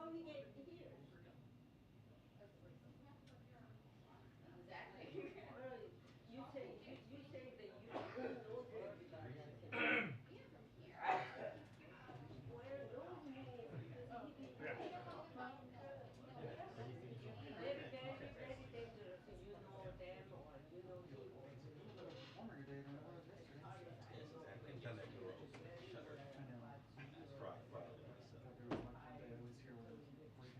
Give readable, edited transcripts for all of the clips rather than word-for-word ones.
how he get here? Exactly. Well, you say that you know everybody. Well, those moves, very, very, very dangerous. You know them or you know him or you know Warmer today than it was yesterday. Yes, exactly. Anytime that door opens, shut her. I know. That's fraud, fraud. I thought there was like one day I was here when it was breaking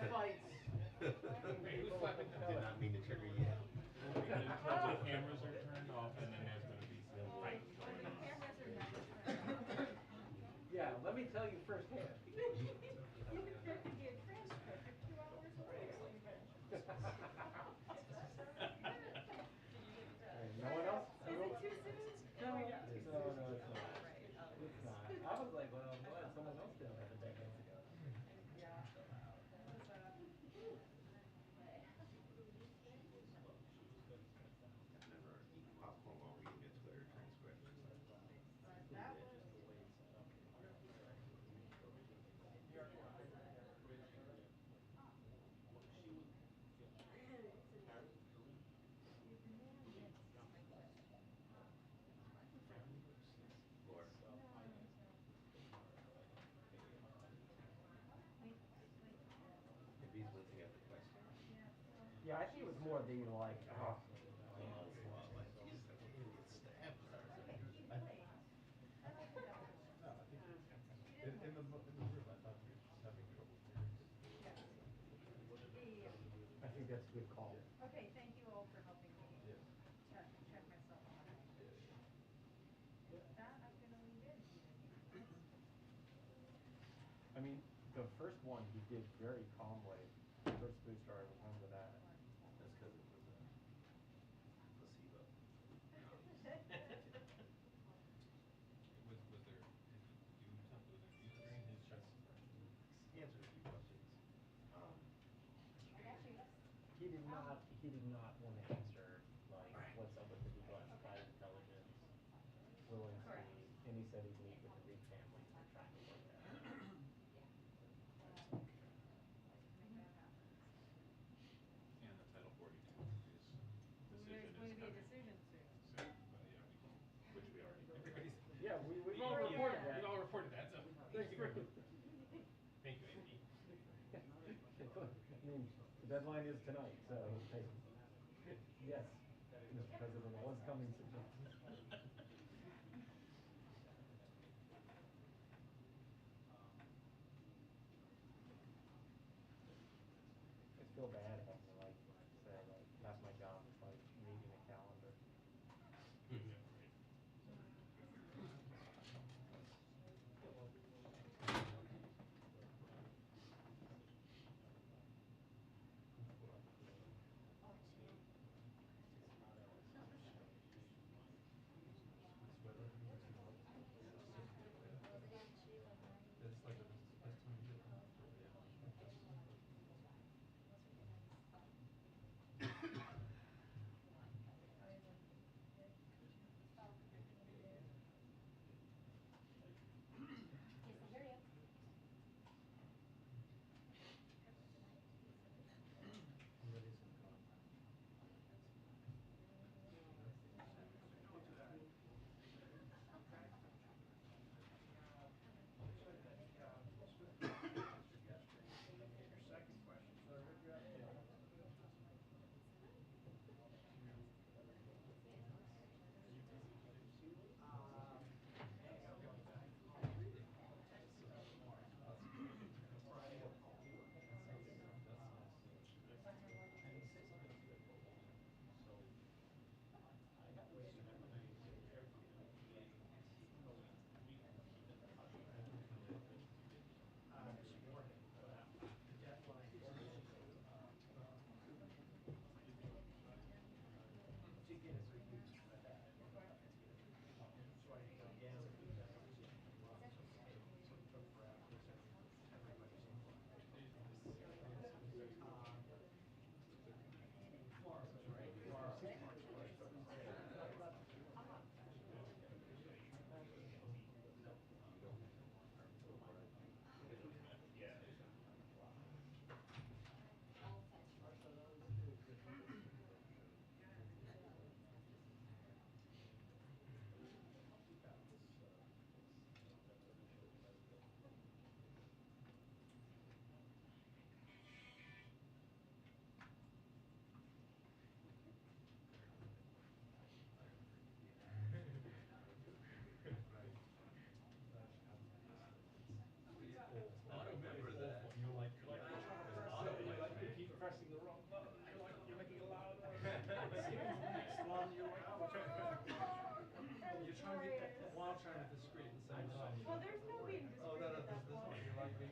fights. Wait, who's slapping the Did not mean to trigger you. Until the cameras are turned off, and then there's going to be some fight going The on. cameras are never turned on. Yeah, let me tell you firsthand. There could be a transcript of 2 hours later even. Hey, no one else? Is it too soon? No, Oh, yeah. it's not. It's not. I was like, well, I'm glad someone else did that a decade ago. Yeah. Never eat popcorn while reading a Twitter transcript. That was. Or if he's wincing at the question. Yeah, I think it was more the like, oh. Like, Jesus, that woman gets stabbed. In the room, I thought we were just having trouble hearing. I think that's a good call. Okay, thank you all for helping me Yes. check myself on that. With that, I'm gonna leave in. I mean, the first one he did very calmly. The first booster, I remember that. That's because it was a placebo. Was there, did he do something, was there music during his chest? He answered a few questions. He did not want to answer like what's up with the declassified intelligence, Williamsky, and he said he'd meet with the Reed family and they're trying to work that out. And the Title 42 is There's decision going is to be a coming decision soon. soon, but yeah, which we already, everybody's. Yeah, we've all already reported read. that. We all reported that, so. Thanks for. Thank you, Andy. I mean, the deadline is tonight, so yes, Mr. President, it was coming soon. I feel bad having to like say like half my job is like reading a calendar. Yeah, right. trying to be discreet at the same time. Well, there's no being Oh, discreet no, at that this one, point. you like me?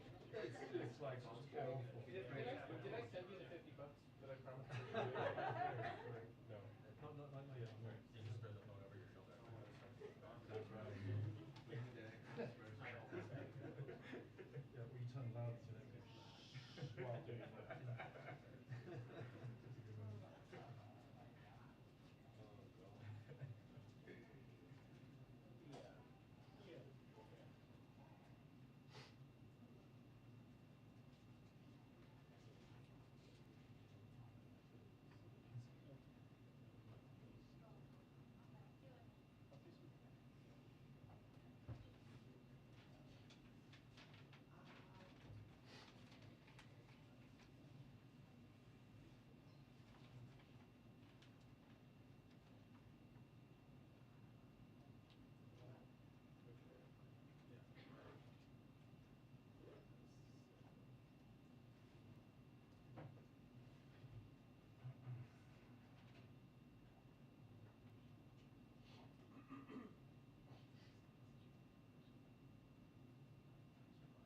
It's like awful. Did I send you the $50 that I promised you? No. Not yet, no. You just spread the phone over your shoulder. That's right. Yeah, we turn loud so that we while doing that. It's a good one. Oh, God. Yeah. Yeah.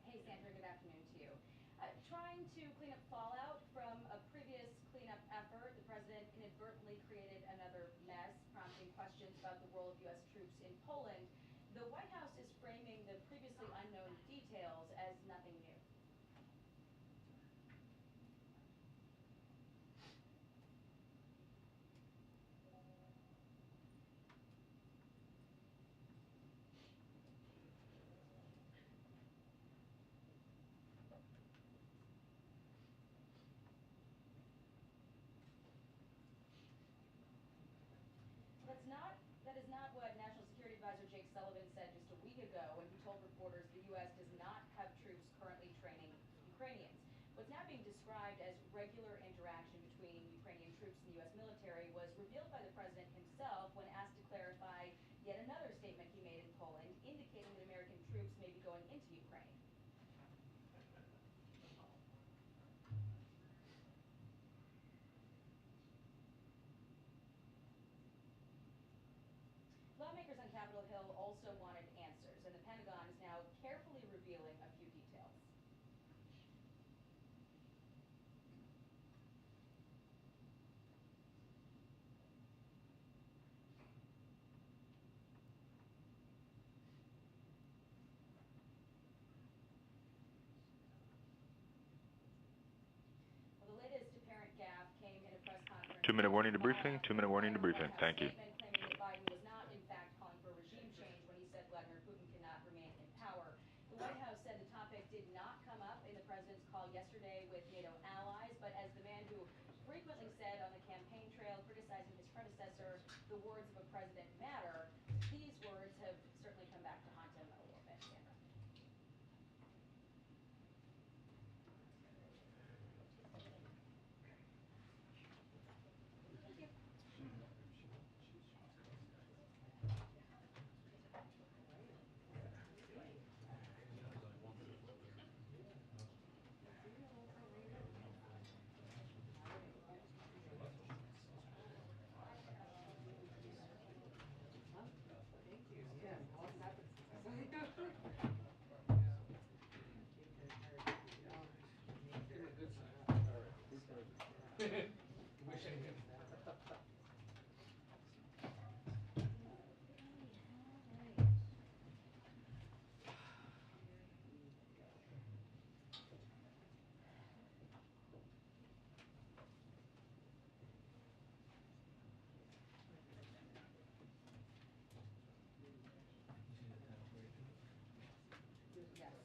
Hey, Sandra, good afternoon to you. Trying to clean up fallout from a previous cleanup effort, the president inadvertently created another mess, prompting questions about the role of U.S. troops in Poland. The White House is framing the previously unknown details as nothing new. That is not what National Security Advisor Jake Sullivan said just a week ago when he told reporters the U.S. does not have troops currently training Ukrainians. What's now being described as regular interaction between Ukrainian troops and the U.S. military was revealed by the president himself when asked to clarify yet another statement he made in Poland, indicating that American troops may be going into Ukraine. Lawmakers on Capitol Hill also wanted answers, and the Pentagon is now carefully revealing a few details. Well, the latest apparent gaffe came in a press conference. 2-minute warning to briefing. 2-minute warning to briefing. Thank you. Claiming that Biden was not, in fact, calling for regime change when he said Vladimir Putin cannot remain in power. The White House said the topic did not come up in the president's call yesterday with NATO allies, but as the man who frequently said on the campaign trail, criticizing his predecessor, the words of a president matter, these words have certainly come back to haunt him a little bit, Sandra. Thank you. Wishing him. Yes.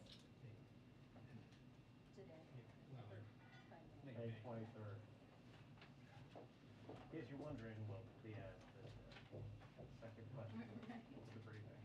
Today. May 23rd. In case you're wondering, well, the second question was the briefing.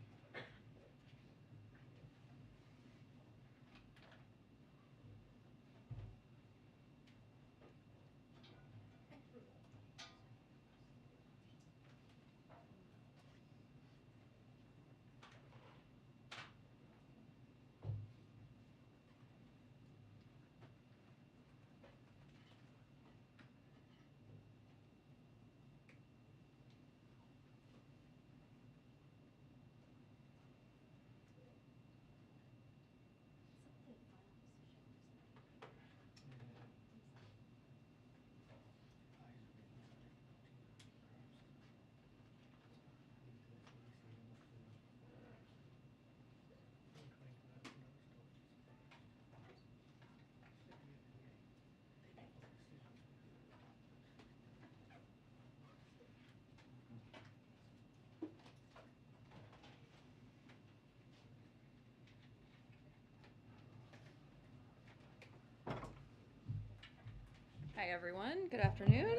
Hi, everyone. Good afternoon.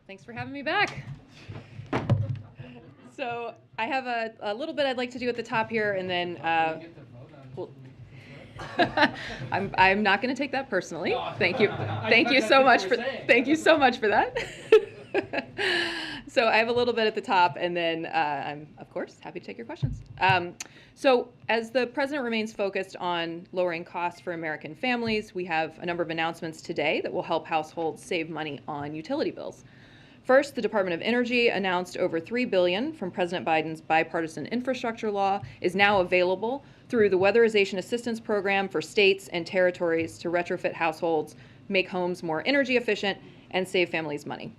Thanks for having me back. So I have a little bit I'd like to do at the top here, and then I'm not going to take that personally. Thank you. Thank you so much for that. So I have a little bit at the top, and then I'm, of course, happy to take your questions. So as the president remains focused on lowering costs for American families, we have a number of announcements today that will help households save money on utility bills. First, the Department of Energy announced over $3 billion from President Biden's bipartisan infrastructure law is now available through the Weatherization Assistance Program for states and territories to retrofit households, make homes more energy efficient, and save families money.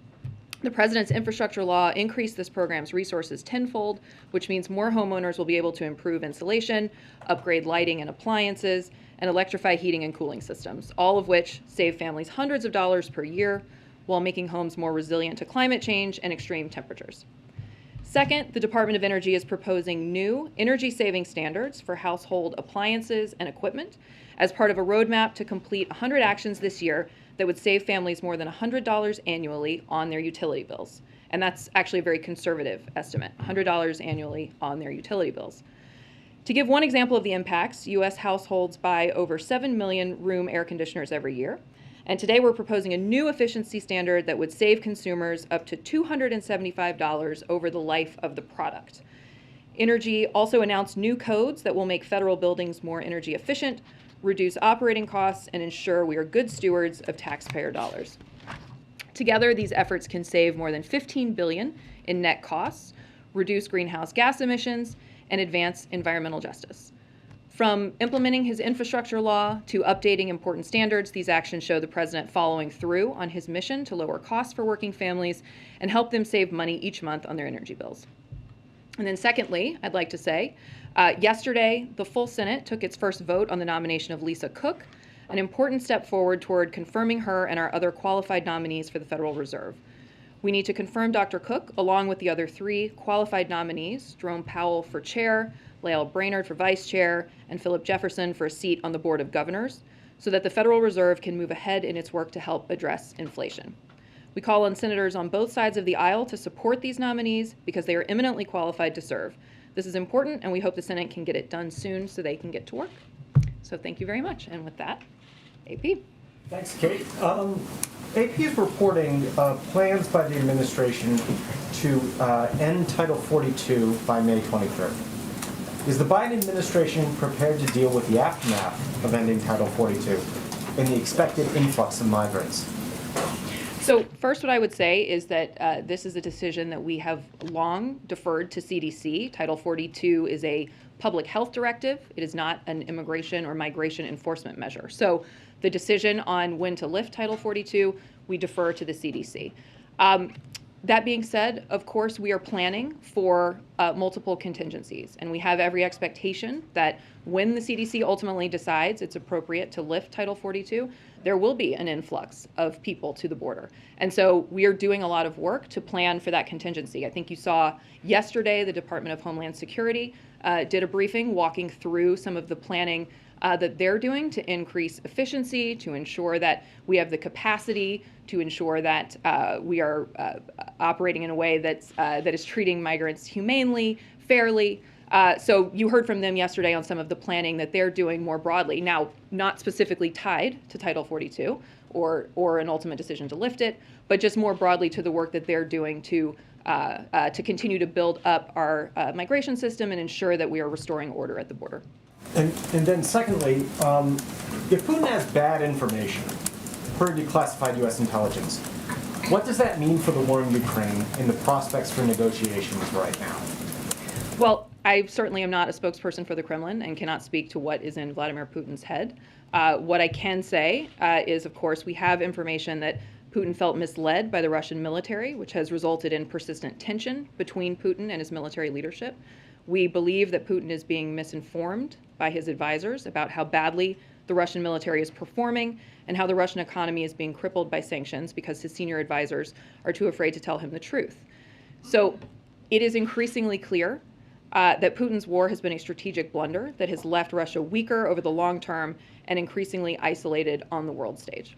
The president's infrastructure law increased this program's resources tenfold, which means more homeowners will be able to improve insulation, upgrade lighting and appliances, and electrify heating and cooling systems, all of which save families hundreds of dollars per year while making homes more resilient to climate change and extreme temperatures. Second, the Department of Energy is proposing new energy-saving standards for household appliances and equipment as part of a roadmap to complete 100 actions this year that would save families more than $100 annually on their utility bills. And that's actually a very conservative estimate, $100 annually on their utility bills. To give one example of the impacts, U.S. households buy over 7 million room air conditioners every year. And today we're proposing a new efficiency standard that would save consumers up to $275 over the life of the product. Energy also announced new codes that will make federal buildings more energy efficient, reduce operating costs, and ensure we are good stewards of taxpayer dollars. Together, these efforts can save more than $15 billion in net costs, reduce greenhouse gas emissions, and advance environmental justice. From implementing his infrastructure law to updating important standards, these actions show the president following through on his mission to lower costs for working families and help them save money each month on their energy bills. And then secondly, I'd like to say, yesterday, the full Senate took its first vote on the nomination of Lisa Cook, an important step forward toward confirming her and our other qualified nominees for the Federal Reserve. We need to confirm Dr. Cook, along with the other 3 qualified nominees, Jerome Powell for chair, Lael Brainerd for vice chair, and Philip Jefferson for a seat on the Board of Governors, so that the Federal Reserve can move ahead in its work to help address inflation. We call on senators on both sides of the aisle to support these nominees because they are eminently qualified to serve. This is important, and we hope the Senate can get it done soon so they can get to work. So thank you very much. And with that, AP. Thanks, Kate. AP is reporting plans by the administration to end Title 42 by May 23rd. Is the Biden administration prepared to deal with the aftermath of ending Title 42 and the expected influx of migrants? So first, what I would say is that this is a decision that we have long deferred to CDC. Title 42 is a public health directive. It is not an immigration or migration enforcement measure. So the decision on when to lift Title 42, we defer to the CDC. That being said, of course, we are planning for multiple contingencies, and we have every expectation that when the CDC ultimately decides it's appropriate to lift Title 42, there will be an influx of people to the border. And so we are doing a lot of work to plan for that contingency. I think you saw yesterday the Department of Homeland Security did a briefing walking through some of the planning that they're doing to increase efficiency, to ensure that we have the capacity, to ensure that we are operating in a way that is treating migrants humanely, fairly. So you heard from them yesterday on some of the planning that they're doing more broadly. Now, not specifically tied to Title 42 or an ultimate decision to lift it, but just more broadly to the work that they're doing to continue to build up our migration system and ensure that we are restoring order at the border. And then secondly, if Putin has bad information per declassified U.S. intelligence, what does that mean for the war in Ukraine and the prospects for negotiations right now? Well, I certainly am not a spokesperson for the Kremlin and cannot speak to what is in Vladimir Putin's head. What I can say is, of course, we have information that Putin felt misled by the Russian military, which has resulted in persistent tension between Putin and his military leadership. We believe that Putin is being misinformed by his advisors about how badly the Russian military is performing and how the Russian economy is being crippled by sanctions because his senior advisors are too afraid to tell him the truth. So it is increasingly clear that Putin's war has been a strategic blunder that has left Russia weaker over the long term and increasingly isolated on the world stage.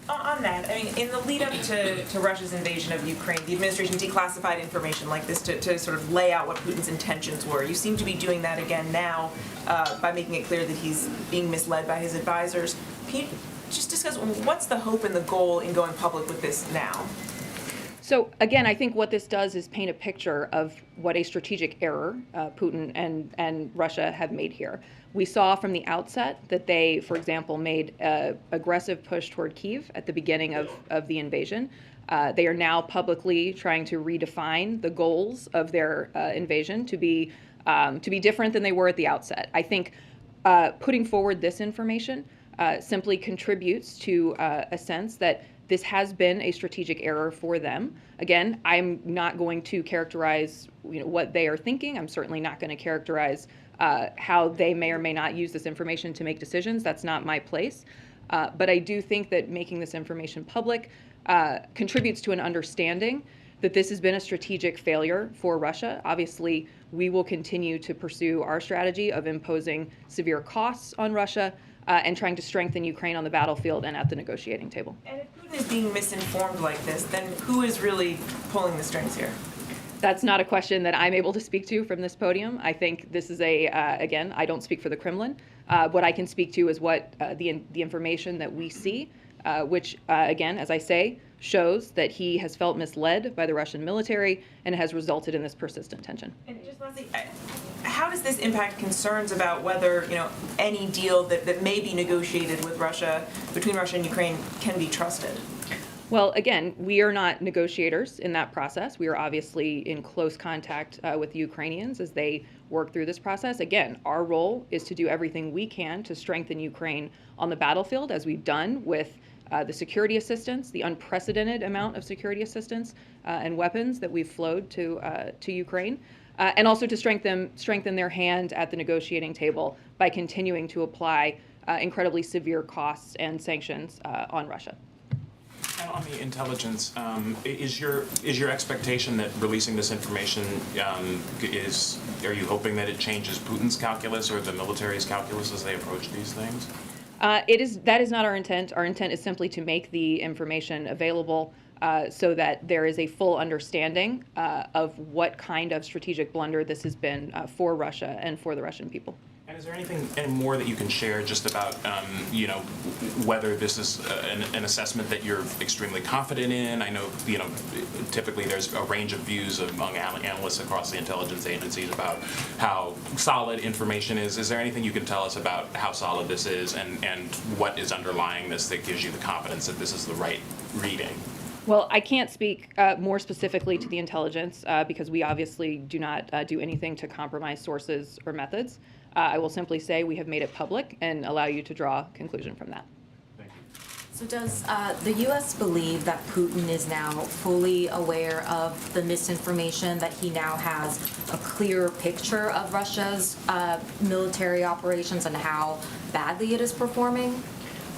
On that, I mean, in the lead up to Russia's invasion of Ukraine, the administration declassified information like this to sort of lay out what Putin's intentions were. You seem to be doing that again now by making it clear that he's being misled by his advisors. Can you just discuss what's the hope and the goal in going public with this now? So again, I think what this does is paint a picture of what a strategic error Putin and Russia have made here. We saw from the outset that they, for example, made an aggressive push toward Kyiv at the beginning of the invasion. They are now publicly trying to redefine the goals of their invasion to be different than they were at the outset. I think putting forward this information simply contributes to a sense that this has been a strategic error for them. Again, I'm not going to characterize what they are thinking. I'm certainly not going to characterize how they may or may not use this information to make decisions. That's not my place. But I do think that making this information public contributes to an understanding that this has been a strategic failure for Russia. Obviously, we will continue to pursue our strategy of imposing severe costs on Russia and trying to strengthen Ukraine on the battlefield and at the negotiating table. And if Putin is being misinformed like this, then who is really pulling the strings here? That's not a question that I'm able to speak to from this podium. I think this is again, I don't speak for the Kremlin. What I can speak to is what the information that we see, which, again, as I say, shows that he has felt misled by the Russian military and has resulted in this persistent tension. And just lastly, how does this impact concerns about whether any deal that may be negotiated with Russia, between Russia and Ukraine, can be trusted? Well, again, we are not negotiators in that process. We are obviously in close contact with the Ukrainians as they work through this process. Again, our role is to do everything we can to strengthen Ukraine on the battlefield, as we've done with the security assistance, the unprecedented amount of security assistance and weapons that we've flowed to Ukraine, and also to strengthen their hand at the negotiating table by continuing to apply incredibly severe costs and sanctions on Russia. And on the intelligence, is your expectation that releasing this information are you hoping that it changes Putin's calculus or the military's calculus as they approach these things? That is not our intent. Our intent is simply to make the information available so that there is a full understanding of what kind of strategic blunder this has been for Russia and for the Russian people. And is there any more that you can share just about, whether this is an assessment that you're extremely confident in? I know, typically there's a range of views among analysts across the intelligence agencies about how solid information is. Is there anything you can tell us about how solid this is and what is underlying this that gives you the confidence that this is the right reading? Well, I can't speak more specifically to the intelligence because we obviously do not do anything to compromise sources or methods. I will simply say we have made it public and allow you to draw a conclusion from that. Thank you. So does the U.S. believe that Putin is now fully aware of the misinformation, that he now has a clearer picture of Russia's military operations and how badly it is performing?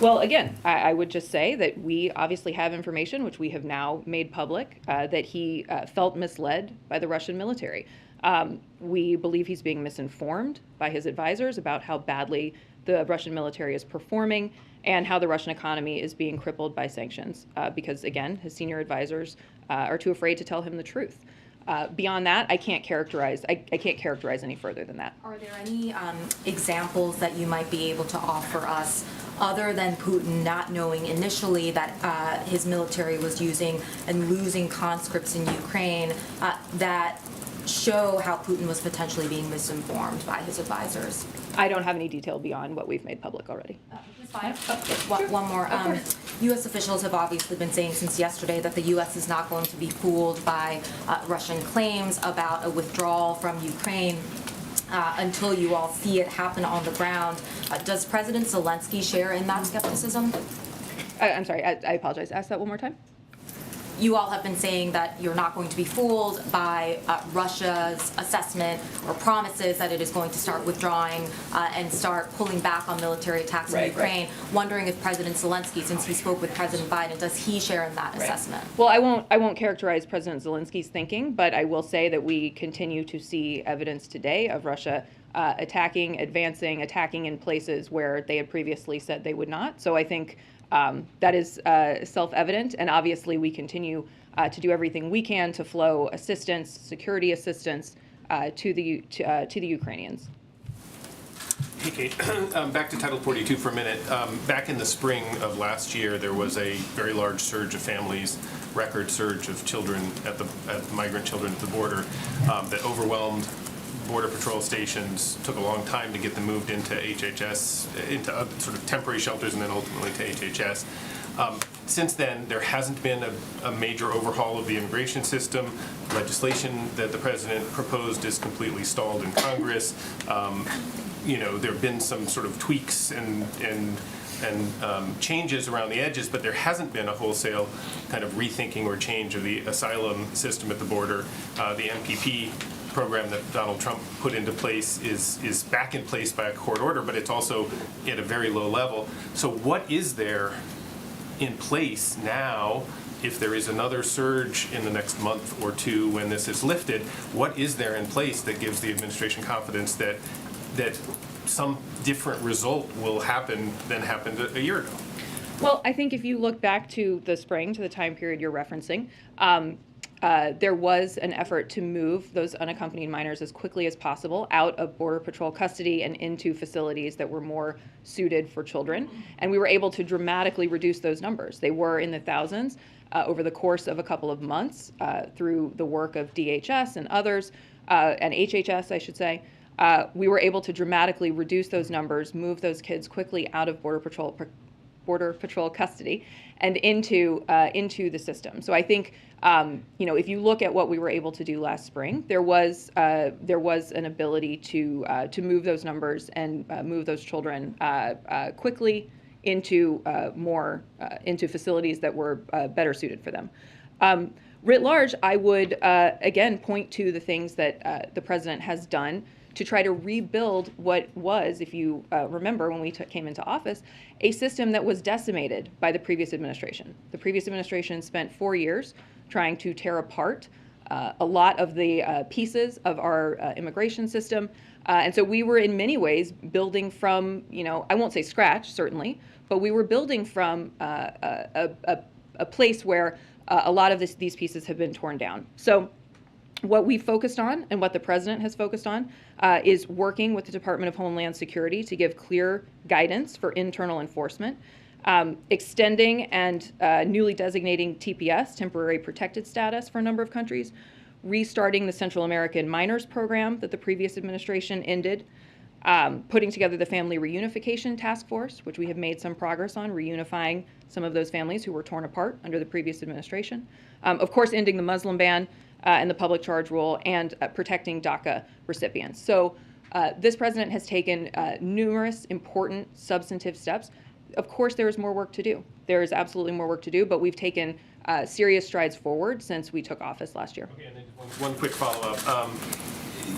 Well, again, I would just say that we obviously have information, which we have now made public, that he felt misled by the Russian military. We believe he's being misinformed by his advisors about how badly the Russian military is performing and how the Russian economy is being crippled by sanctions because, again, his senior advisors are too afraid to tell him the truth. Beyond that, I can't characterize any further than that. Are there any examples that you might be able to offer us other than Putin not knowing initially that his military was using and losing conscripts in Ukraine that show how Putin was potentially being misinformed by his advisors? I don't have any detail beyond what we've made public already. Fine. One more. U.S. officials have obviously been saying since yesterday that the U.S. is not going to be fooled by Russian claims about a withdrawal from Ukraine until you all see it happen on the ground. Does President Zelensky share in that skepticism? I'm sorry, I apologize. Ask that one more time. You all have been saying that you're not going to be fooled by Russia's assessment or promises that it is going to start withdrawing and start pulling back on military attacks in Ukraine. Right. Wondering if President Zelensky, since he spoke with President Biden, does he share in that assessment? Well, I won't characterize President Zelensky's thinking, but I will say that we continue to see evidence today of Russia attacking in places where they had previously said they would not. So I think That is self-evident, and obviously we continue to do everything we can to flow assistance, security assistance to the Ukrainians. Hey, Kate. Back to Title 42 for a minute. Back in the spring of last year, there was a very large surge of families, record surge of children migrant children at the border that overwhelmed Border Patrol stations, took a long time to get them moved into HHS, into sort of temporary shelters, and then ultimately to HHS. Since then, there hasn't been a major overhaul of the immigration system. Legislation that the president proposed is completely stalled in Congress. There have been some sort of tweaks and changes around the edges, but there hasn't been a wholesale kind of rethinking or change of the asylum system at the border. The MPP program that Donald Trump put into place is back in place by a court order, but it's also at a very low level. So what is there in place now, if there is another surge in the next month or two when this is lifted, what is there in place that gives the administration confidence that some different result will happen than happened a year ago? Well, I think if you look back to the spring, to the time period you're referencing, there was an effort to move those unaccompanied minors as quickly as possible out of Border Patrol custody and into facilities that were more suited for children. And we were able to dramatically reduce those numbers. They were in the thousands over the course of a couple of months through the work of DHS and others, and HHS, I should say. We were able to dramatically reduce those numbers, move those kids quickly out of Border Patrol custody and into the system. So I think if you look at what we were able to do last spring, there was an ability to move those numbers and move those children quickly into into facilities that were better suited for them. Writ large, I would again point to the things that the president has done to try to rebuild what was, if you remember when we came into office, a system that was decimated by the previous administration. The previous administration spent 4 years trying to tear apart a lot of the pieces of our immigration system. And so we were in many ways building from, I won't say scratch, certainly, but we were building from a place where a lot of these pieces have been torn down. So what we focused on and what the president has focused on is working with the Department of Homeland Security to give clear guidance for internal enforcement, extending and newly designating TPS, temporary protected status, for a number of countries, restarting the Central American Minors Program that the previous administration ended, putting together the Family Reunification Task Force, which we have made some progress on, reunifying some of those families who were torn apart under the previous administration. Of course, ending the Muslim ban and the public charge rule, and protecting DACA recipients. So this president has taken numerous important substantive steps. Of course, there is more work to do. There is absolutely more work to do, but we've taken serious strides forward since we took office last year. Okay, and then just one quick follow-up.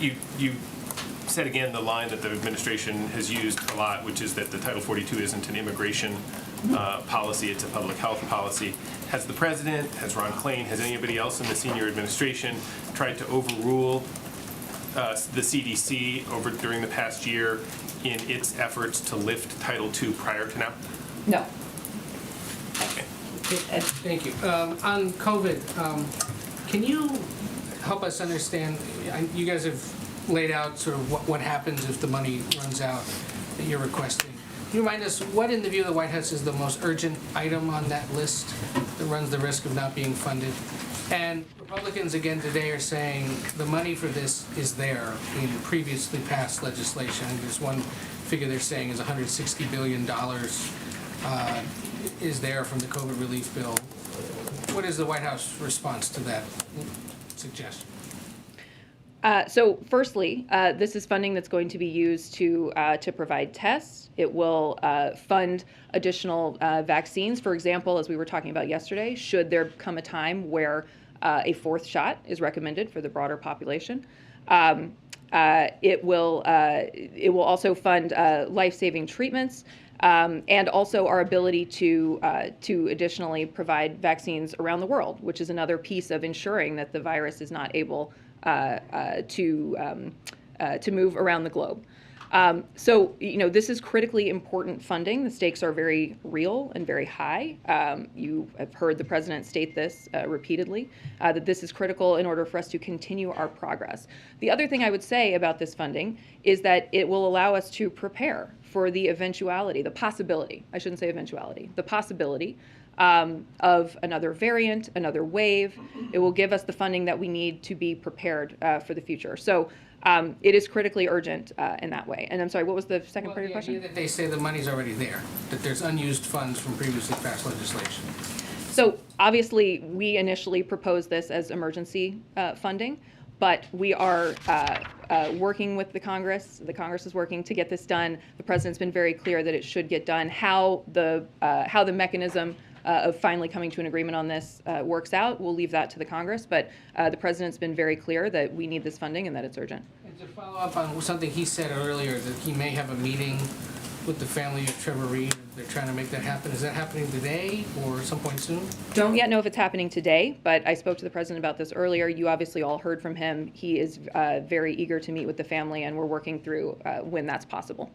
You said again the line that the administration has used a lot, which is that the Title 42 isn't an immigration policy, it's a public health policy. Has the president, has Ron Klain, has anybody else in the senior administration tried to overrule the CDC during the past year in its efforts to lift Title II prior to now? No. Okay. Thank you. On COVID, can you help us understand, you guys have laid out sort of what happens if the money runs out that you're requesting. Can you remind us what, in the view of the White House, is the most urgent item on that list that runs the risk of not being funded? And Republicans again today are saying the money for this is there in previously passed legislation. There's one figure they're saying is $160 billion is there from the COVID relief bill. What is the White House response to that suggestion? So firstly, this is funding that's going to be used to provide tests. It will fund additional vaccines. For example, as we were talking about yesterday, should there come a time where a fourth shot is recommended for the broader population. It will also fund life-saving treatments and also our ability to additionally provide vaccines around the world, which is another piece of ensuring that the virus is not able to move around the globe. So, this is critically important funding. The stakes are very real and very high. You have heard the president state this repeatedly, that this is critical in order for us to continue our progress. The other thing I would say about this funding is that it will allow us to prepare for the eventuality, the possibility, I shouldn't say eventuality, the possibility of another variant, another wave. It will give us the funding that we need to be prepared for the future. So it is critically urgent in that way. And I'm sorry, what was the second part of your question? The idea that they say the money's already there, that there's unused funds from previously passed legislation. So obviously, we initially proposed this as emergency funding, but we are working with the Congress. The Congress is working to get this done. The president's been very clear that it should get done. How the mechanism of finally coming to an agreement on this works out, we'll leave that to the Congress. But the president's been very clear that we need this funding and that it's urgent. And to follow up on something he said earlier, that he may have a meeting with the family of Trevor Reed. They're trying to make that happen. Is that happening today or some point soon? Don't yet know if it's happening today, but I spoke to the president about this earlier. You obviously all heard from him. He is very eager to meet with the family, and we're working through when that's possible.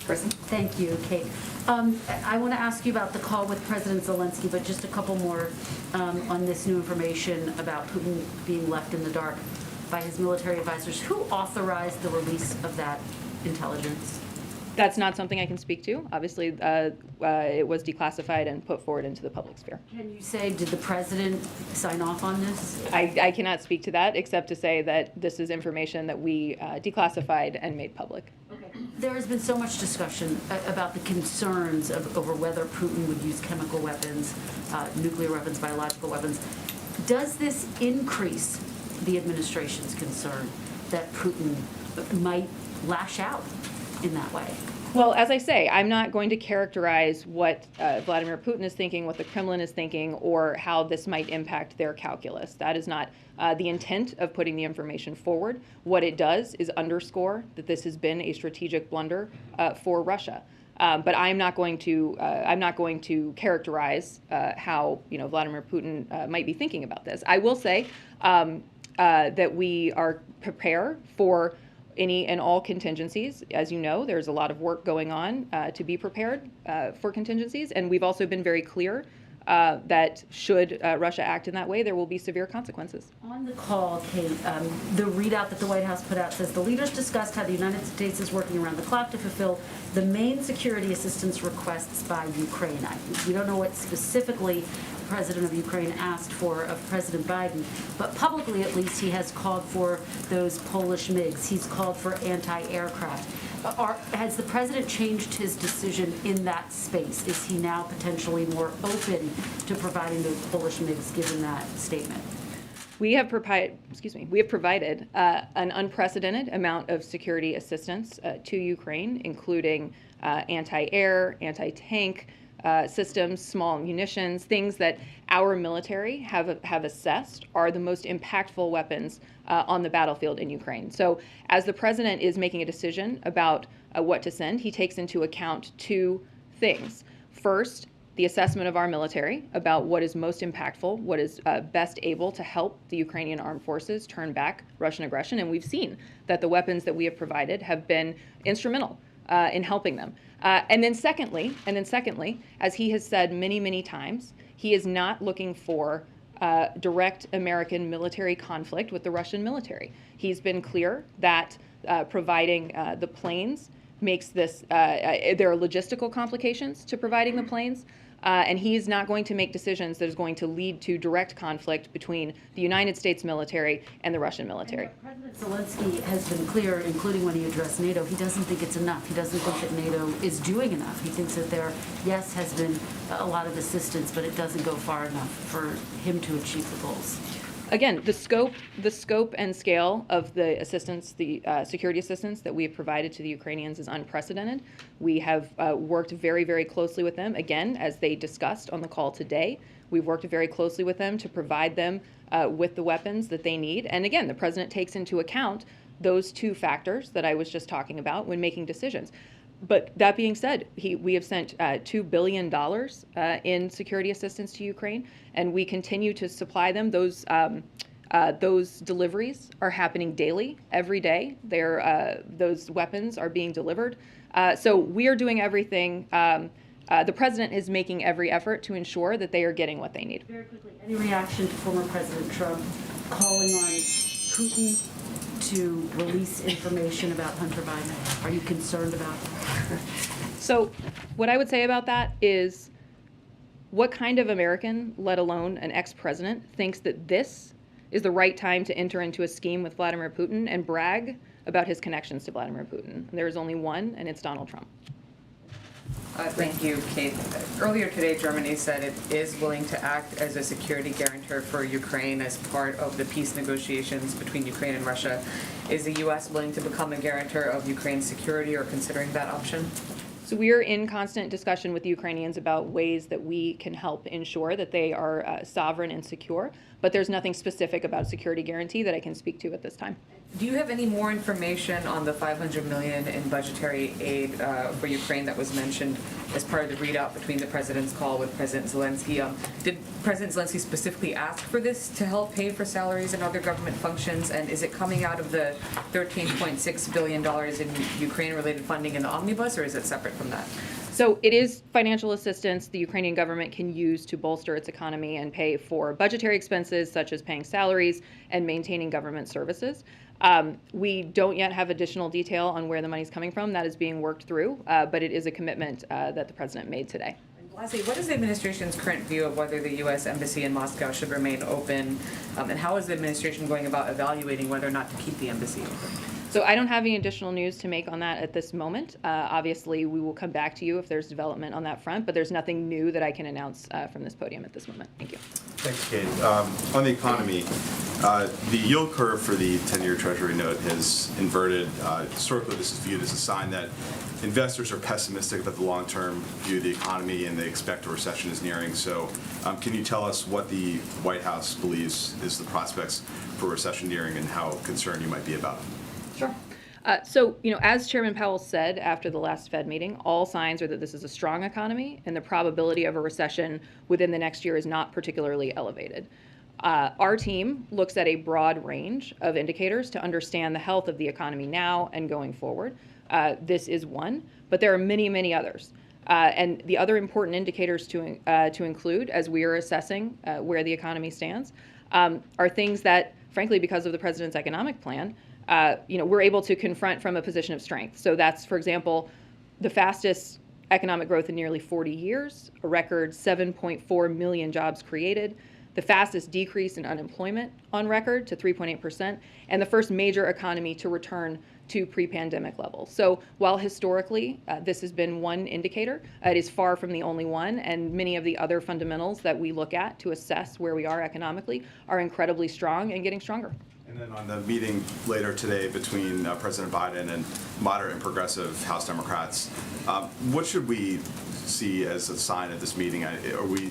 Thank you, Kate. I want to ask you about the call with President Zelensky, but just a couple more on this new information about Putin being left in the dark by his military advisors. Who authorized the release of that intelligence? That's not something I can speak to. Obviously, it was declassified and put forward into the public sphere. Can you say, did the president sign off on this? I cannot speak to that, except to say that this is information that we declassified and made public. Okay. There has been so much discussion about the concerns over whether Putin would use chemical weapons, nuclear weapons, biological weapons. Does this increase the administration's concern that Putin might lash out in that way? Well, as I say, I'm not going to characterize what Vladimir Putin is thinking, what the Kremlin is thinking, or how this might impact their calculus. That is not the intent of putting the information forward. What it does is underscore that this has been a strategic blunder for Russia. But I'm not going to characterize how Vladimir Putin might be thinking about this. I will say that we are prepared for any and all contingencies. As you know, there's a lot of work going on to be prepared for contingencies, and we've also been very clear that should Russia act in that way, there will be severe consequences. On the call, Kate, the readout that the White House put out says the leaders discussed how the United States is working around the clock to fulfill the main security assistance requests by Ukraine. We don't know what specifically the president of Ukraine asked for of President Biden, but publicly at least he has called for those Polish MiGs. He's called for anti-aircraft. Has the president changed his decision in that space? Is he now potentially more open to providing those Polish MiGs given that statement? We have provided an unprecedented amount of security assistance to Ukraine, including anti-air, anti-tank systems, small munitions, things that our military have assessed are the most impactful weapons on the battlefield in Ukraine. So as the president is making a decision about what to send, he takes into account two things. First, the assessment of our military about what is most impactful, what is best able to help the Ukrainian armed forces turn back Russian aggression. And we've seen that the weapons that we have provided have been instrumental in helping them. And then secondly, as he has said many, many times, he is not looking for direct American military conflict with the Russian military. He's been clear that providing the planes makes this, there are logistical complications to providing the planes, and he's not going to make decisions that is going to lead to direct conflict between the United States military and the Russian military. And President Zelensky has been clear, including when he addressed NATO, he doesn't think it's enough. He doesn't think that NATO is doing enough. He thinks that there, yes, has been a lot of assistance, but it doesn't go far enough for him to achieve the goals. Again, the scope and scale of the assistance, the security assistance that we have provided to the Ukrainians is unprecedented. We have worked very, very closely with them. Again, as they discussed on the call today, we've worked very closely with them to provide them with the weapons that they need. And again, the president takes into account those two factors that I was just talking about when making decisions. But that being said, we have sent $2 billion in security assistance to Ukraine, and we continue to supply them. Those Those deliveries are happening daily, every day. Those weapons are being delivered. So we are doing everything. The president is making every effort to ensure that they are getting what they need. Very quickly, any reaction to former President Trump calling on Putin to release information about Hunter Biden? Are you concerned about that? So what I would say about that is, what kind of American, let alone an ex-president, thinks that this is the right time to enter into a scheme with Vladimir Putin and brag about his connections to Vladimir Putin? And there is only one, and it's Donald Trump. Thank you, Kate. Earlier today, Germany said it is willing to act as a security guarantor for Ukraine as part of the peace negotiations between Ukraine and Russia. Is the U.S. willing to become a guarantor of Ukraine's security or considering that option? So we are in constant discussion with the Ukrainians about ways that we can help ensure that they are sovereign and secure, but there's nothing specific about security guarantee that I can speak to at this time. Do you have any more information on the $500 million in budgetary aid for Ukraine that was mentioned as part of the readout between the president's call with President Zelensky? Did President Zelensky specifically ask for this to help pay for salaries and other government functions? And is it coming out of the $13.6 billion in Ukraine-related funding in the omnibus, or is it separate from that? So it is financial assistance the Ukrainian government can use to bolster its economy and pay for budgetary expenses such as paying salaries and maintaining government services. We don't yet have additional detail on where the money is coming from. That is being worked through, but it is a commitment that the president made today. Lastly, what is the administration's current view of whether the U.S. Embassy in Moscow should remain open, and how is the administration going about evaluating whether or not to keep the embassy open? So I don't have any additional news to make on that at this moment. Obviously, we will come back to you if there's development on that front, but there's nothing new that I can announce from this podium at this moment. Thank you. Thanks, Kate. On the economy, the yield curve for the 10-year Treasury note has inverted. Historically, this is viewed as a sign that investors are pessimistic about the long-term view of the economy and they expect a recession is nearing. So can you tell us what the White House believes is the prospects for recession nearing and how concerned you might be about it? Sure. So, as Chairman Powell said after the last Fed meeting, all signs are that this is a strong economy and the probability of a recession within the next year is not particularly elevated. Our team looks at a broad range of indicators to understand the health of the economy now and going forward. This is one, but there are many, many others. And the other important indicators to include as we are assessing where the economy stands are things that, frankly, because of the president's economic plan, we're able to confront from a position of strength. So that's, for example, the fastest economic growth in nearly 40 years, a record 7.4 million jobs created, the fastest decrease in unemployment on record to 3.8%, and the first major economy to return to pre-pandemic levels. So while historically this has been one indicator, it is far from the only one, and many of the other fundamentals that we look at to assess where we are economically are incredibly strong and getting stronger. And then on the meeting later today between President Biden and moderate and progressive House Democrats, what should we see as a sign at this meeting?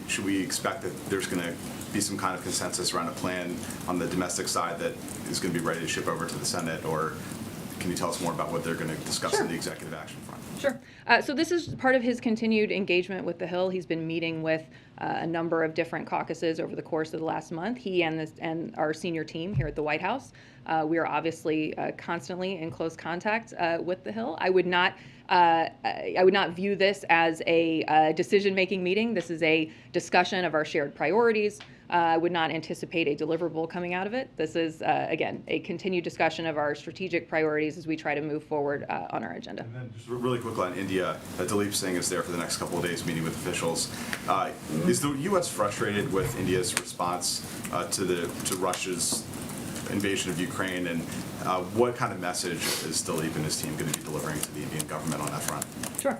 Should we expect that there's going to be some kind of consensus around a plan on the domestic side that is going to be ready to ship over to the Senate, or can you tell us more about what they're going to discuss in the executive action front? Sure. So this is part of his continued engagement with the Hill. He's been meeting with a number of different caucuses over the course of the last month. He and our senior team here at the White House. We are obviously constantly in close contact with the Hill. I would not view this as a decision-making meeting. This is a discussion of our shared priorities. I would not anticipate a deliverable coming out of it. This is, again, a continued discussion of our strategic priorities as we try to move forward on our agenda. And then just really quickly on India, Dilip Singh is there for the next couple of days meeting with officials. Is the U.S. frustrated with India's response to Russia's invasion of Ukraine, and what kind of message is Dilip and his team going to be delivering to the Indian government on that front? Sure.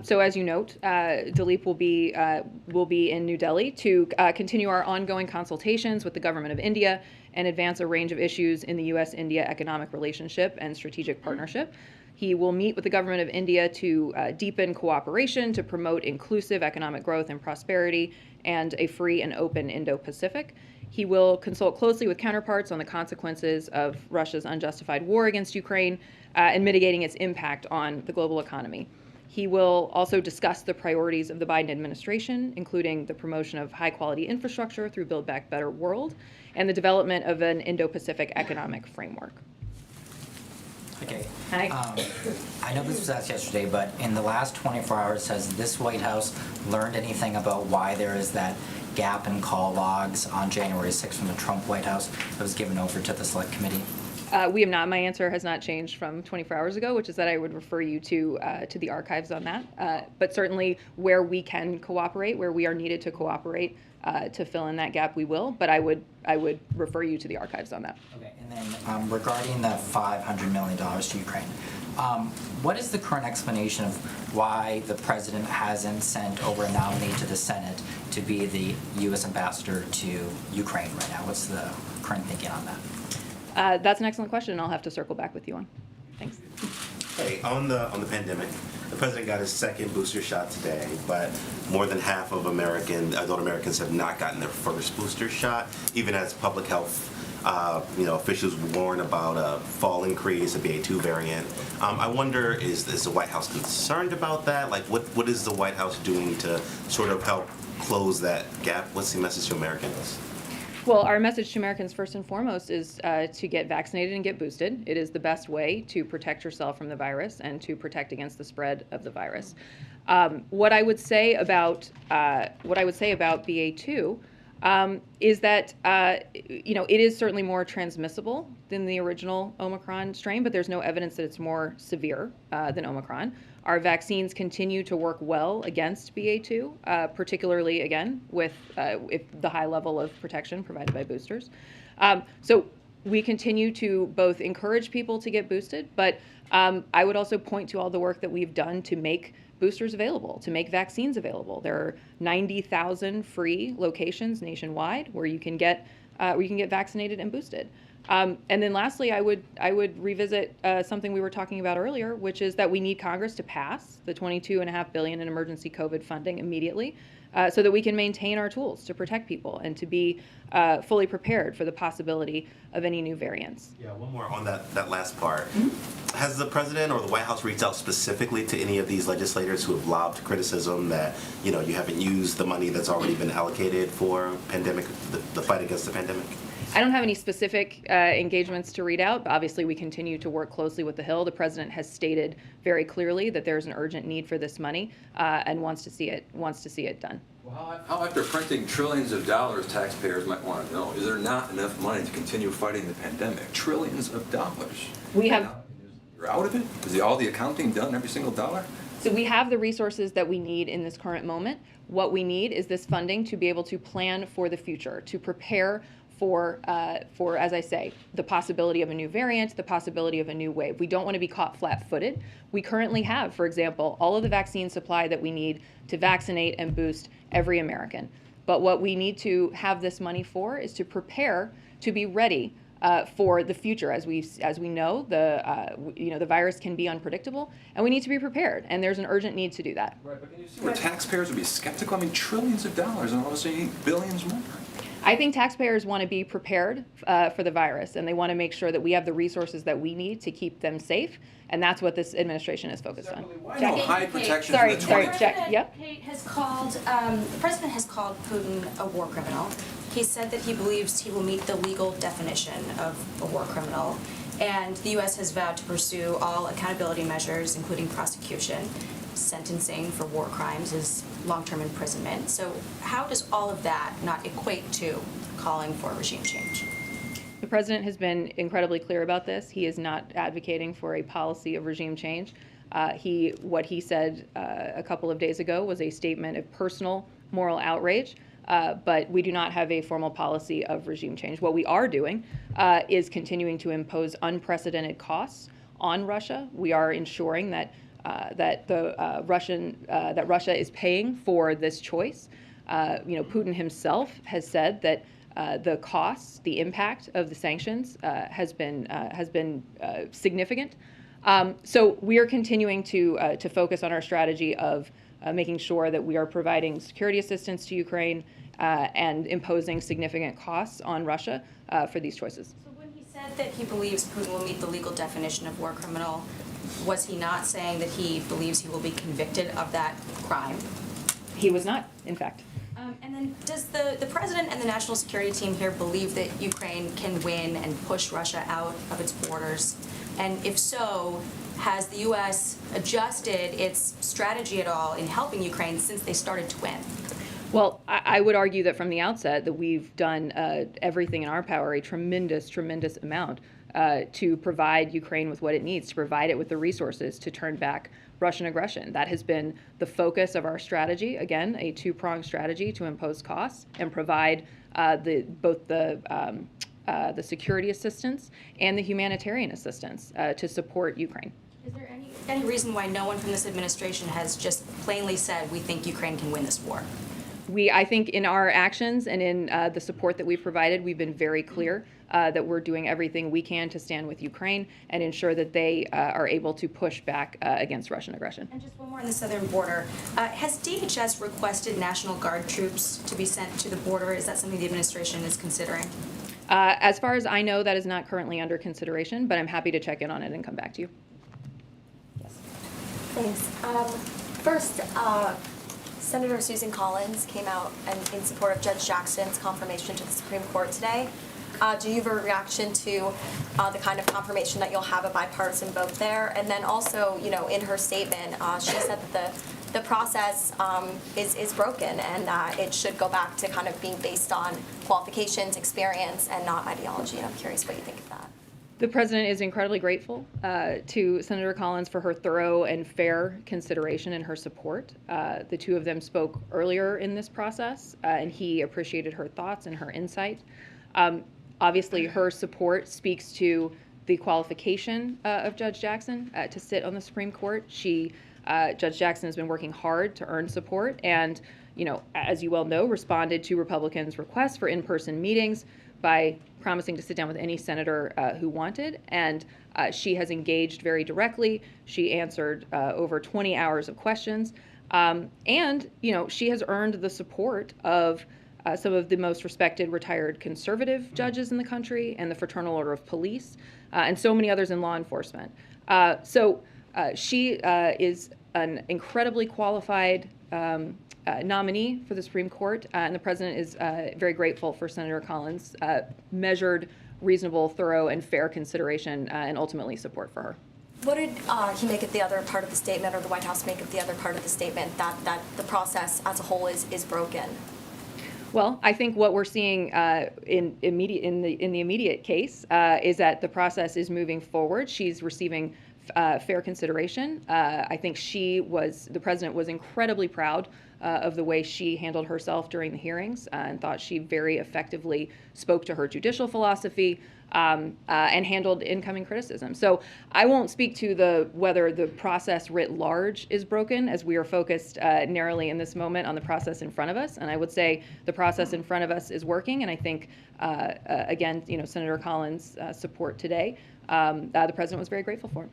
So as you note, Dilip will be in New Delhi to continue our ongoing consultations with the government of India and advance a range of issues in the U.S.-India economic relationship and strategic partnership. He will meet with the government of India to deepen cooperation to promote inclusive economic growth and prosperity and a free and open Indo-Pacific. He will consult closely with counterparts on the consequences of Russia's unjustified war against Ukraine and mitigating its impact on the global economy. He will also discuss the priorities of the Biden administration, including the promotion of high-quality infrastructure through Build Back Better World and the development of an Indo-Pacific economic framework. Okay. Hi. I know this was asked yesterday, but in the last 24 hours, has this White House learned anything about why there is that gap in call logs on January 6th from the Trump White House that was given over to the Select Committee? We have not. My answer has not changed from 24 hours ago, which is that I would refer you to the archives on that. But certainly where we can cooperate, where we are needed to cooperate to fill in that gap, we will. But I would refer you to the archives on that. Okay, and then regarding the $500 million to Ukraine, what is the current explanation of why the president hasn't sent over a nominee to the Senate to be the U.S. ambassador to Ukraine right now? What's the current thinking on that? That's an excellent question, and I'll have to circle back with you on. Thanks. Hey, on the pandemic, the president got his second booster shot today, but more than half of adult Americans have not gotten their first booster shot, even as public health officials warn about a fall increase, a BA2 variant. I wonder, is the White House concerned about that? Like, what is the White House doing to sort of help close that gap? What's the message to Americans? Well, our message to Americans first and foremost is to get vaccinated and get boosted. It is the best way to protect yourself from the virus and to protect against the spread of the virus. What I would say about BA2 is that it is certainly more transmissible than the original Omicron strain, but there's no evidence that it's more severe than Omicron. Our vaccines continue to work well against BA2, particularly, again, with the high level of protection provided by boosters. So we continue to both encourage people to get boosted, but I would also point to all the work that we've done to make boosters available, to make vaccines available. There are 90,000 free locations nationwide where you can get vaccinated and boosted. And then lastly, I would revisit something we were talking about earlier, which is that we need Congress to pass the $22.5 billion in emergency COVID funding immediately, so that we can maintain our tools to protect people and to be fully prepared for the possibility of any new variants. Yeah, one more on that last part. Has the president or the White House reached out specifically to any of these legislators who have lobbed criticism that you haven't used the money that's already been allocated for the fight against the pandemic? I don't have any specific engagements to read out, but obviously we continue to work closely with the Hill. The president has stated very clearly that there's an urgent need for this money and wants to see it done. Well, how after printing trillions of dollars, taxpayers might want to know, is there not enough money to continue fighting the pandemic? Trillions of dollars. You're out of it? Is all the accounting done, every single dollar? So we have the resources that we need in this current moment. What we need is this funding to be able to plan for the future, to prepare for, as I say, the possibility of a new variant, the possibility of a new wave. We don't want to be caught flat-footed. We currently have, for example, all of the vaccine supply that we need to vaccinate and boost every American. But what we need to have this money for is to prepare to be ready for the future. As we know, the virus can be unpredictable, and we need to be prepared. And there's an urgent need to do that. Right, but can you see where taxpayers would be skeptical? I mean, trillions of dollars, and all of a sudden you need billions more. I think taxpayers want to be prepared for the virus, and they want to make sure that we have the resources that we need to keep them safe, and that's what this administration is focused on. No high protection. Sorry, Jack. Yep. The president has called Putin a war criminal. He said that he believes he will meet the legal definition of a war criminal, and the U.S. has vowed to pursue all accountability measures, including prosecution. Sentencing for war crimes is long-term imprisonment. So how does all of that not equate to calling for regime change? The president has been incredibly clear about this. He is not advocating for a policy of regime change. What he said a couple of days ago was a statement of personal moral outrage, but we do not have a formal policy of regime change. What we are doing is continuing to impose unprecedented costs on Russia. We are ensuring that Russia is paying for this choice. Putin himself has said that the costs, the impact of the sanctions has been significant. So we are continuing to focus on our strategy of making sure that we are providing security assistance to Ukraine and imposing significant costs on Russia for these choices. So when he said that he believes Putin will meet the legal definition of war criminal, Was he not saying that he believes he will be convicted of that crime? He was not, in fact. And then does the president and the national security team here believe that Ukraine can win and push Russia out of its borders? And if so, has the U.S. adjusted its strategy at all in helping Ukraine since they started to win? Well, I would argue that from the outset that we've done everything in our power, a tremendous, tremendous amount to provide Ukraine with what it needs, to provide it with the resources to turn back Russian aggression. That has been the focus of our strategy. Again, a two-pronged strategy to impose costs and provide both the security assistance and the humanitarian assistance to support Ukraine. Is there any reason why no one from this administration has just plainly said, we think Ukraine can win this war? I think in our actions and in the support that we've provided, we've been very clear that we're doing everything we can to stand with Ukraine and ensure that they are able to push back against Russian aggression. And just one more on the southern border. Has DHS requested National Guard troops to be sent to the border? Is that something the administration is considering? As far as I know, that is not currently under consideration, but I'm happy to check in on it and come back to you. Thanks. First, Senator Susan Collins came out in support of Judge Jackson's confirmation to the Supreme Court today. Do you have a reaction to the kind of confirmation that you'll have a bipartisan vote there? And then also, you know, in her statement, she said that the process is broken and that it should go back to kind of being based on qualifications, experience, and not ideology. And I'm curious what you think of that. The president is incredibly grateful to Senator Collins for her thorough and fair consideration and her support. The two of them spoke earlier in this process, and he appreciated her thoughts and her insight. Obviously, her support speaks to the qualification of Judge Jackson to sit on the Supreme Court. Judge Jackson has been working hard to earn support and, you know, as you well know, responded to Republicans' requests for in-person meetings by promising to sit down with any senator who wanted, and she has engaged very directly. She answered over 20 hours of questions, and you know, she has earned the support of some of the most respected retired conservative judges in the country and the Fraternal Order of Police, and so many others in law enforcement. She is an incredibly qualified nominee for the Supreme Court, and the president is very grateful for Senator Collins' measured, reasonable, thorough, and fair consideration and ultimately support for her. What did he make of the other part of the statement, or the White House make of the other part of the statement, that the process as a whole is broken? Well, I think what we're seeing in the immediate case is that the process is moving forward. She's receiving fair consideration. I think the president was incredibly proud of the way she handled herself during the hearings and thought she very effectively spoke to her judicial philosophy and handled incoming criticism. So I won't speak to whether the process writ large is broken, as we are focused narrowly in this moment on the process in front of us. And I would say the process in front of us is working. And I think, again, you know, Senator Collins' support today, the president was very grateful for it.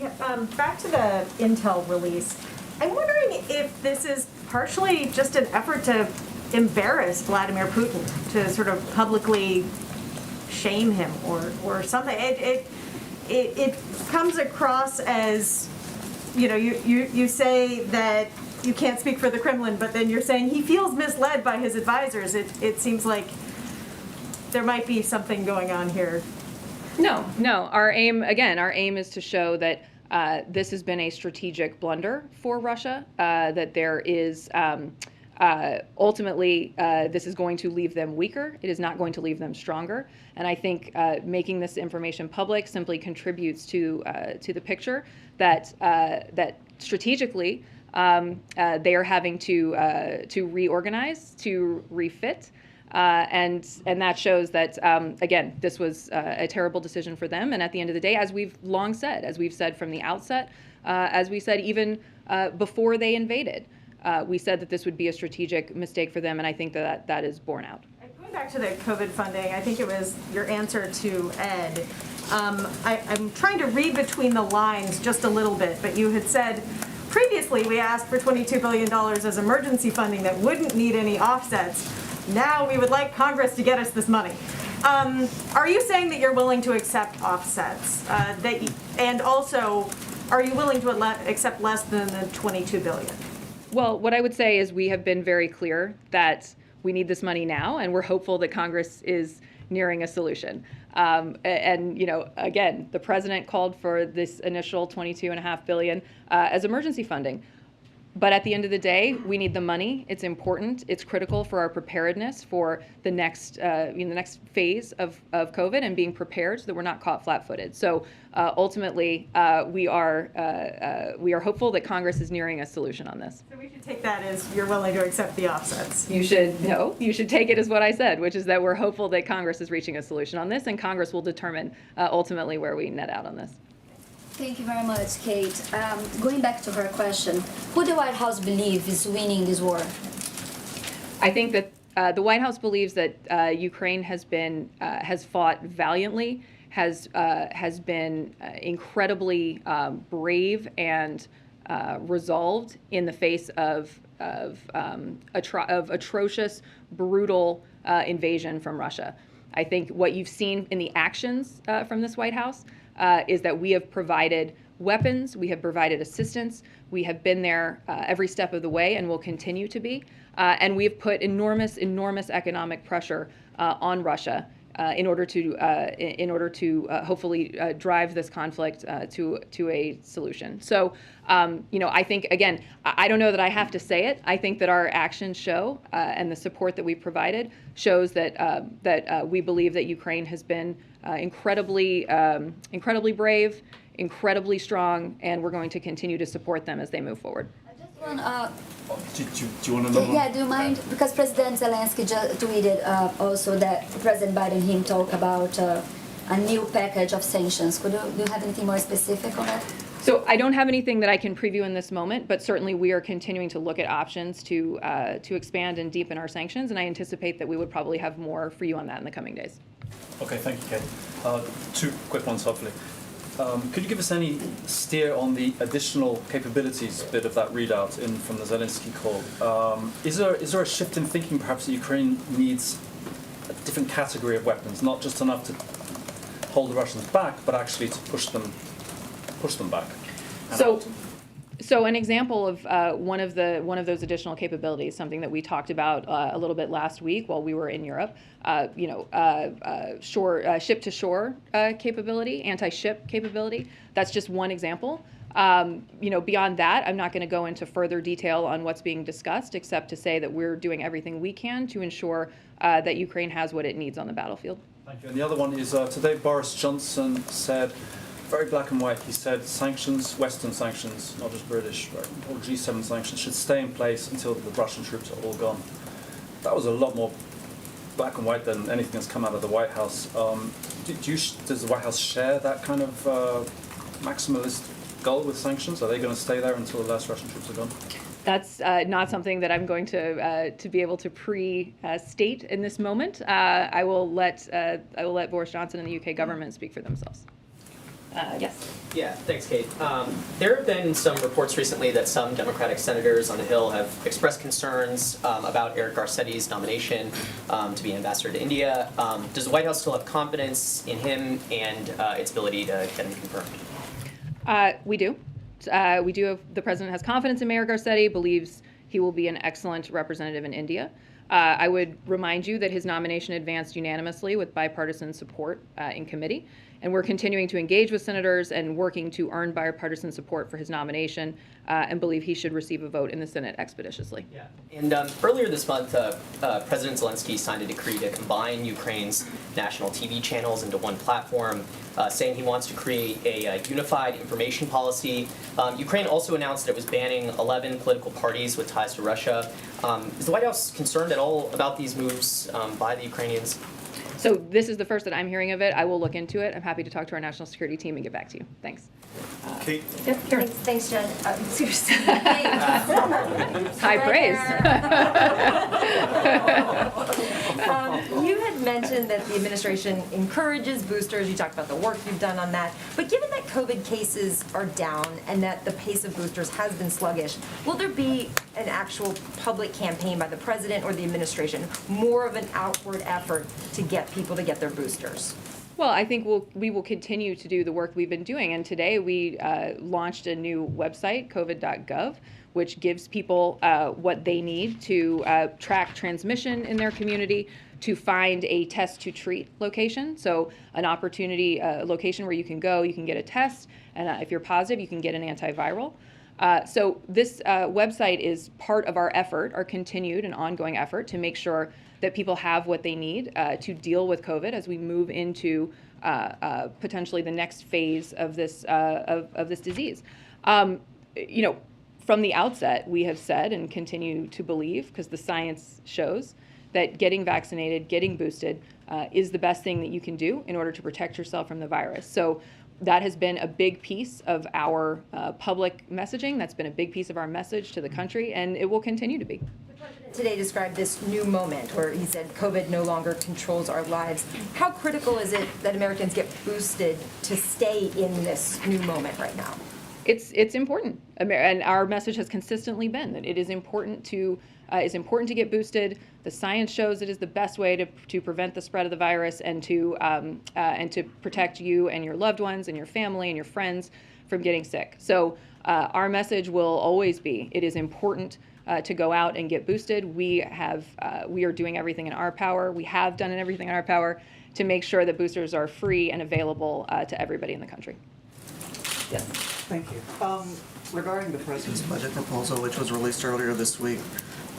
Yeah, back to the intel release. I'm wondering if this is partially just an effort to embarrass Vladimir Putin, to sort of publicly shame him or something. It comes across as, you know, you say that you can't speak for the Kremlin, but then you're saying he feels misled by his advisors. It seems like there might be something going on here. No. Our aim is to show that this has been a strategic blunder for Russia, that there is ultimately this is going to leave them weaker. It is not going to leave them stronger. And I think making this information public simply contributes to the picture that strategically they are having to reorganize, to refit. And that shows that, again, this was a terrible decision for them. And at the end of the day, as we've long said, as we've said from the outset, as we said even before they invaded, we said that this would be a strategic mistake for them. And I think that is borne out. Going back to the COVID funding, I think it was your answer to Ed. I'm trying to read between the lines just a little bit, but you had said, previously we asked for $22 billion as emergency funding that wouldn't need any offsets. Now we would like Congress to get us this money. Are you saying that you're willing to accept offsets? And also, are you willing to accept less than the $22 billion? Well, what I would say is we have been very clear that we need this money now, and we're hopeful that Congress is nearing a solution. And you know, again, the president called for this initial $22.5 billion as emergency funding. But at the end of the day, we need the money. It's important. It's critical for our preparedness for the next, the next phase of COVID and being prepared so that we're not caught flat-footed. So ultimately, we are hopeful that Congress is nearing a solution on this. So we should take that as you're willing to accept the offsets. You should take it as what I said, which is that we're hopeful that Congress is reaching a solution on this, and Congress will determine ultimately where we net out on this. Thank you very much, Kate. Going back to her question, who the White House believes is winning this war? I think that the White House believes that Ukraine has fought valiantly, has been incredibly brave and resolved in the face of atrocious, brutal invasion from Russia. I think what you've seen in the actions from this White House is that we have provided weapons, we have provided assistance, we have been there every step of the way and will continue to be, and we have put enormous economic pressure on Russia in order to hopefully drive this conflict to a solution. So, I think, again, I don't know that I have to say it. I think that our actions show, and the support that we provided shows that we believe that Ukraine has been incredibly brave, incredibly strong, and we're going to continue to support them as they move forward. Do you want to know? Yeah, do you mind? Because President Zelensky just tweeted also that President Biden him talk about a new package of sanctions. Do you have anything more specific on that? So I don't have anything that I can preview in this moment, but certainly we are continuing to look at options to expand and deepen our sanctions, and I anticipate that we would probably have more for you on that in the coming days. Okay, thank you, Kate. Two quick ones, hopefully. Could you give us any steer on the additional capabilities bit of that readout from the Zelensky call? Is there a shift in thinking perhaps that Ukraine needs a different category of weapons, not just enough to hold the Russians back, but actually to push them back? So an example of one of those additional capabilities, something that we talked about a little bit last week while we were in Europe, ship-to-shore capability, anti-ship capability. That's just one example. Beyond that, I'm not going to go into further detail on what's being discussed, except to say that we're doing everything we can to ensure that Ukraine has what it needs on the battlefield. Thank you. And the other one is today Boris Johnson said, very black and white, he said sanctions, Western sanctions, not just British, or G7 sanctions, should stay in place until the Russian troops are all gone. That was a lot more black and white than anything that's come out of the White House. Does the White House share that kind of maximalist goal with sanctions? Are they going to stay there until the last Russian troops are gone? That's not something that I'm going to be able to pre-state in this moment. I will let Boris Johnson and the UK government speak for themselves. Yes. Yeah, thanks, Kate. There have been some reports recently that some Democratic senators on the Hill have expressed concerns about Eric Garcetti's nomination to be ambassador to India. Does the White House still have confidence in him and its ability to get him confirmed? We do. The president has confidence in Mayor Garcetti, believes he will be an excellent representative in India. I would remind you that his nomination advanced unanimously with bipartisan support in committee. And we're continuing to engage with senators and working to earn bipartisan support for his nomination and believe he should receive a vote in the Senate expeditiously. Yeah. And earlier this month, President Zelensky signed a decree to combine Ukraine's national TV channels into one platform, saying he wants to create a unified information policy. Ukraine also announced that it was banning 11 political parties with ties to Russia. Is the White House concerned at all about these moves by the Ukrainians? So this is the first that I'm hearing of it. I will look into it. I'm happy to talk to our national security team and get back to you. Thanks. Kate? Thanks, Jen. Seriously. High praise. You had mentioned that the administration encourages boosters. You talked about the work you've done on that. But given that COVID cases are down and that the pace of boosters has been sluggish, will there be an actual public campaign by the president or the administration, more of an outward effort to get people to get their boosters? Well, I think we will continue to do the work we've been doing. And today we launched a new website, covid.gov, which gives people what they need to track transmission in their community, to find a test to treat location. So an opportunity, a location where you can go, you can get a test, and if you're positive, you can get an antiviral. So this website is part of our effort, our continued and ongoing effort to make sure that people have what they need to deal with COVID as we move into potentially the next phase of this disease. You know, from the outset, we have said and continue to believe, because the science shows, that getting vaccinated, getting boosted is the best thing that you can do in order to protect yourself from the virus. So that has been a big piece of our public messaging. That's been a big piece of our message to the country, and it will continue to be. The president today described this new moment where he said COVID no longer controls our lives. How critical is it that Americans get boosted to stay in this new moment right now? It's important, and our message has consistently been that it is important to get boosted. The science shows it is the best way to prevent the spread of the virus and to protect you and your loved ones and your family and your friends from getting sick. So our message will always be: it is important to go out and get boosted. We are doing everything in our power. We have done everything in our power to make sure that boosters are free and available to everybody in the country. Yes. Thank you. Regarding the president's budget proposal, which was released earlier this week,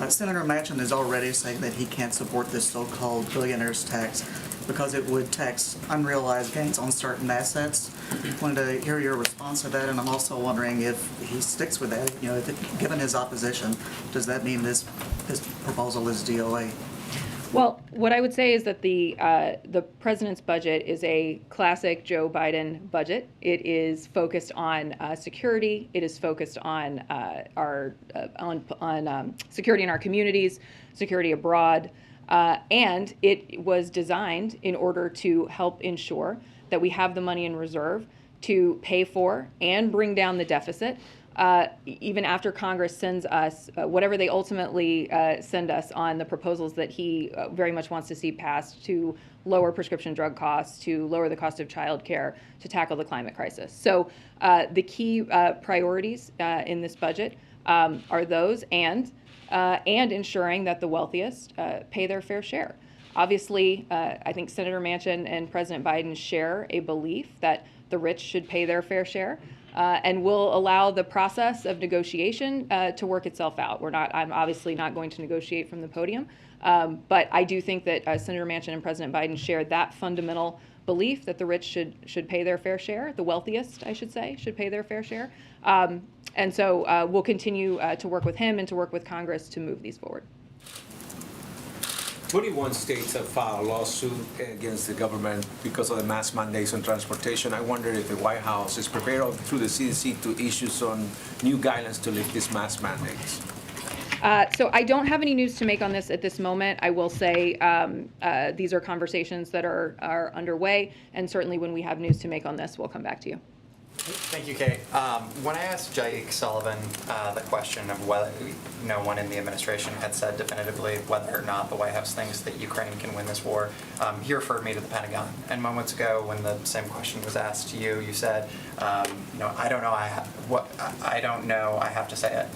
Senator Manchin is already saying that he can't support this so-called billionaire's tax because it would tax unrealized gains on certain assets. Wanted to hear your response to that, and I'm also wondering if he sticks with that. You know, given his opposition, does that mean this proposal is DOA? Well, what I would say is that the president's budget is a classic Joe Biden budget. It is focused on security. It is focused on security in our communities, security abroad, and it was designed in order to help ensure that we have the money in reserve to pay for and bring down the deficit. Even after Congress sends us whatever they ultimately send us on the proposals that he very much wants to see passed to lower prescription drug costs, to lower the cost of childcare, to tackle the climate crisis. So the key priorities in this budget are those, and ensuring that the wealthiest pay their fair share. Obviously, I think Senator Manchin and President Biden share a belief that the rich should pay their fair share. And we'll allow the process of negotiation to work itself out. I'm obviously not going to negotiate from the podium, but I do think that Senator Manchin and President Biden share that fundamental belief that the rich should pay their fair share, the wealthiest, I should say, should pay their fair share. And so we'll continue to work with him and to work with Congress to move these forward. 21 states have filed a lawsuit against the government because of the mask mandates on transportation. I wonder if the White House is prepared through the CDC to issue some new guidelines to lift these mask mandates. So I don't have any news to make on this at this moment. I will say these are conversations that are underway, and certainly when we have news to make on this, we'll come back to you. Thank you, Kate. When I asked Jake Sullivan the question of whether no one in the administration had said definitively whether or not the White House thinks that Ukraine can win this war, he referred me to the Pentagon. And moments ago, when the same question was asked to you, you said, I don't know. I don't know. I have to say it.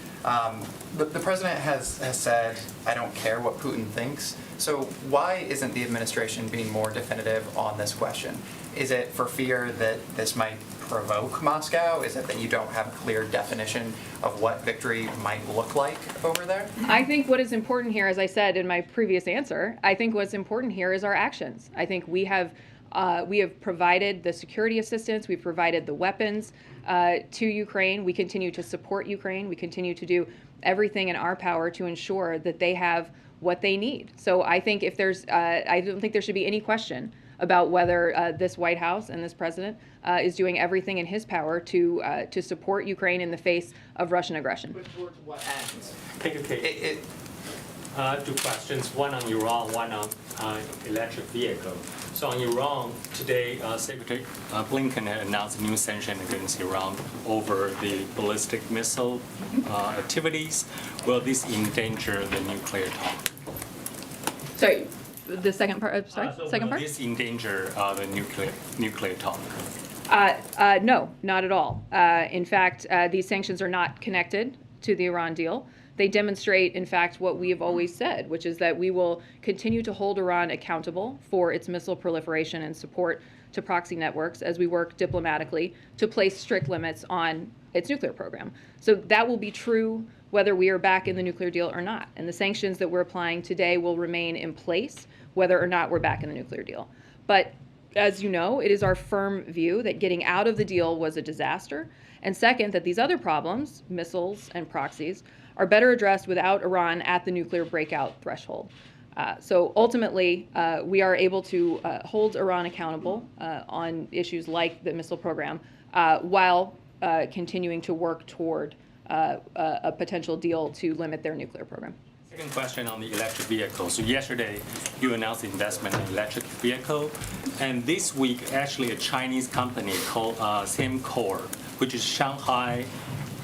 But the president has said, I don't care what Putin thinks. So why isn't the administration being more definitive on this question? Is it for fear that this might provoke Moscow? Is it that you don't have a clear definition of what victory might look like over there? I think what is important here, as I said in my previous answer, I think what's important here is our actions. I think we have provided the security assistance, we've provided the weapons to Ukraine. We continue to support Ukraine. We continue to do everything in our power to ensure that they have what they need. So I think if I don't think there should be any question about whether this White House and this president is doing everything in his power to support Ukraine in the face of Russian aggression. But towards what ends? Thank you, Kate. Two questions, one on Iran, one on electric vehicle. So on Iran, today Secretary Blinken announced a new sanction against Iran over the ballistic missile activities. Will this endanger the nuclear talk? Sorry, the second part, second part? Will this endanger the nuclear talk? No, not at all. In fact, these sanctions are not connected to the Iran deal. They demonstrate, in fact, what we have always said, which is that we will continue to hold Iran accountable for its missile proliferation and support to proxy networks as we work diplomatically to place strict limits on its nuclear program. So that will be true whether we are back in the nuclear deal or not. And the sanctions that we're applying today will remain in place whether or not we're back in the nuclear deal. But as you know, it is our firm view that getting out of the deal was a disaster. And second, that these other problems, missiles and proxies, are better addressed without Iran at the nuclear breakout threshold. So ultimately, we are able to hold Iran accountable on issues like the missile program while continuing to work toward a potential deal to limit their nuclear program. Second question on the electric vehicle. So yesterday, you announced investment in electric vehicle, and this week, actually, a Chinese company called Semcor, which is Shanghai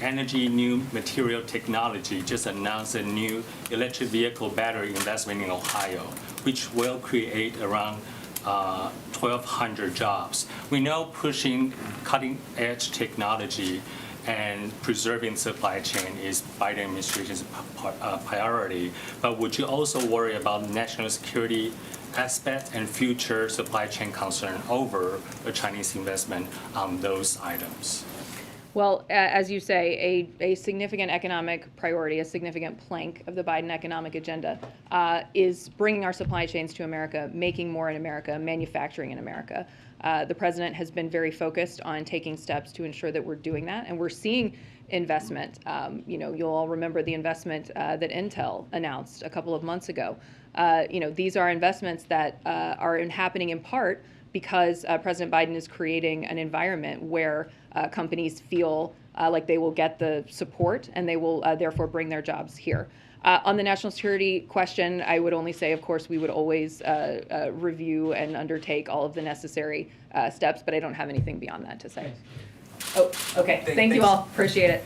Energy New Material Technology, just announced a new electric vehicle battery investment in Ohio, which will create around 1,200 jobs. We know pushing cutting-edge technology and preserving supply chain is Biden administration's priority. But would you also worry about national security aspect and future supply chain concern over a Chinese investment on those items? Well, as you say, a significant economic priority, a significant plank of the Biden economic agenda is bringing our supply chains to America, making more in America, manufacturing in America. The president has been very focused on taking steps to ensure that we're doing that, and we're seeing investment. You'll all remember the investment that Intel announced a couple of months ago. These are investments that are happening in part because President Biden is creating an environment where companies feel like they will get the support and they will therefore bring their jobs here. On the national security question, I would only say, of course, we would always review and undertake all of the necessary steps, but I don't have anything beyond that to say. Oh, okay. Thank you all. Appreciate it.